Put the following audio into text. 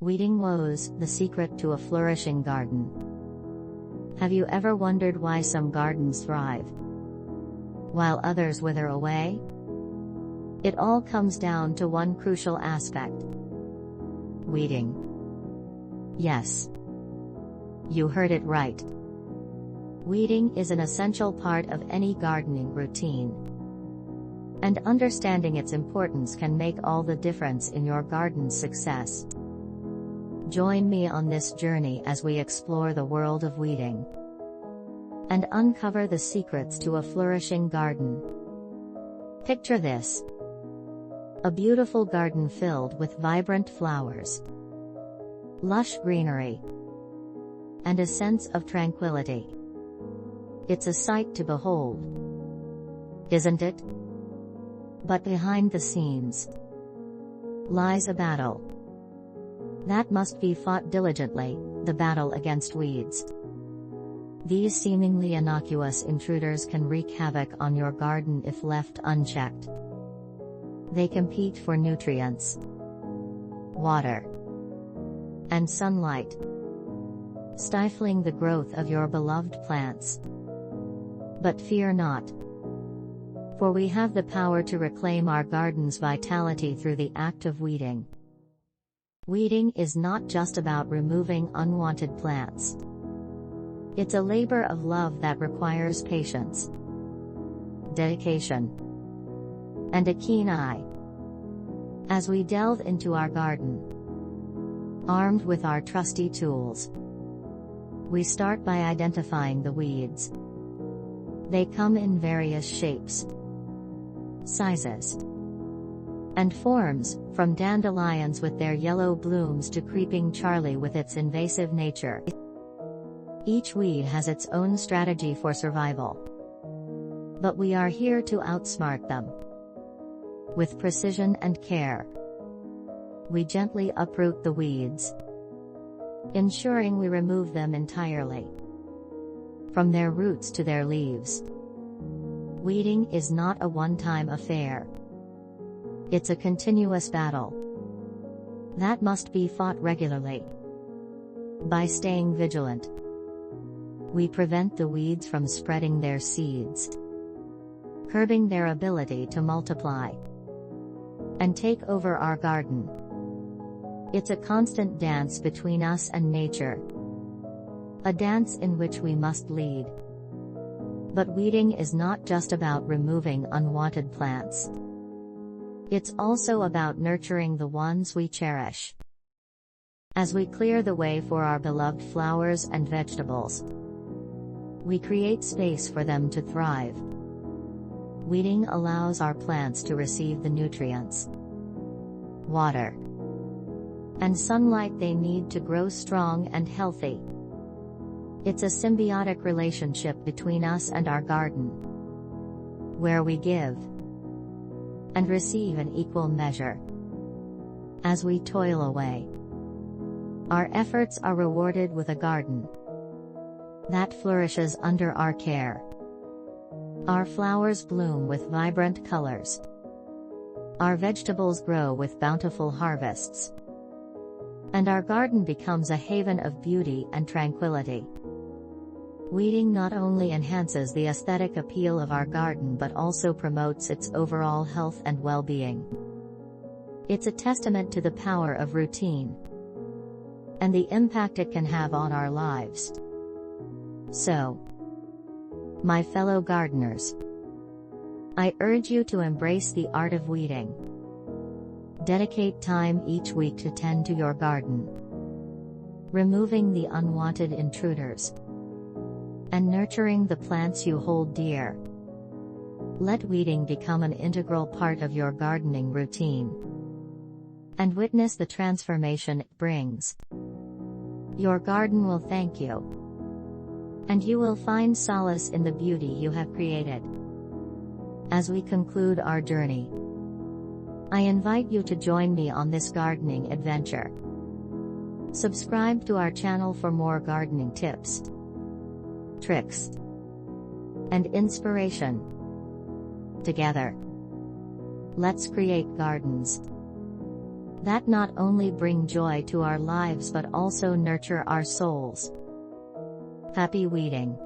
Weeding Woes, the secret to a flourishing garden. Have you ever wondered why some gardens thrive, while others wither away? It all comes down to one crucial aspect: weeding. Yes, you heard it right. Weeding is an essential part of any gardening routine, and understanding its importance can make all the difference in your garden's success. Join me on this journey as we explore the world of weeding and uncover the secrets to a flourishing garden. Picture this: a beautiful garden filled with vibrant flowers, lush greenery, and a sense of tranquility. It's a sight to behold, isn't it? But behind the scenes lies a battle that must be fought diligently, the battle against weeds. These seemingly innocuous intruders can wreak havoc on your garden if left unchecked. They compete for nutrients, water, and sunlight, stifling the growth of your beloved plants. But fear not, for we have the power to reclaim our garden's vitality through the act of weeding. Weeding is not just about removing unwanted plants. It's a labor of love that requires patience, dedication, and a keen eye. As we delve into our garden, armed with our trusty tools, we start by identifying the weeds. They come in various shapes, sizes, and forms, from dandelions with their yellow blooms to creeping Charlie with its invasive nature. Each weed has its own strategy for survival, but we are here to outsmart them. With precision and care, we gently uproot the weeds, ensuring we remove them entirely, from their roots to their leaves. Weeding is not a one-time affair. It's a continuous battle that must be fought regularly. By staying vigilant, we prevent the weeds from spreading their seeds, curbing their ability to multiply and take over our garden. It's a constant dance between us and nature, a dance in which we must lead. But weeding is not just about removing unwanted plants. It's also about nurturing the ones we cherish. As we clear the way for our beloved flowers and vegetables, we create space for them to thrive. Weeding allows our plants to receive the nutrients, water, and sunlight they need to grow strong and healthy. It's a symbiotic relationship between us and our garden, where we give and receive in equal measure. As we toil away, our efforts are rewarded with a garden that flourishes under our care. Our flowers bloom with vibrant colors, our vegetables grow with bountiful harvests, and our garden becomes a haven of beauty and tranquility. Weeding not only enhances the aesthetic appeal of our garden but also promotes its overall health and well-being. It's a testament to the power of routine and the impact it can have on our lives. So, my fellow gardeners, I urge you to embrace the art of weeding. Dedicate time each week to tend to your garden, removing the unwanted intruders and nurturing the plants you hold dear. Let weeding become an integral part of your gardening routine, and witness the transformation it brings. Your garden will thank you, and you will find solace in the beauty you have created. As we conclude our journey, I invite you to join me on this gardening adventure. Subscribe to our channel for more gardening tips, tricks, and inspiration. Together, let's create gardens that not only bring joy to our lives but also nurture our souls. Happy weeding!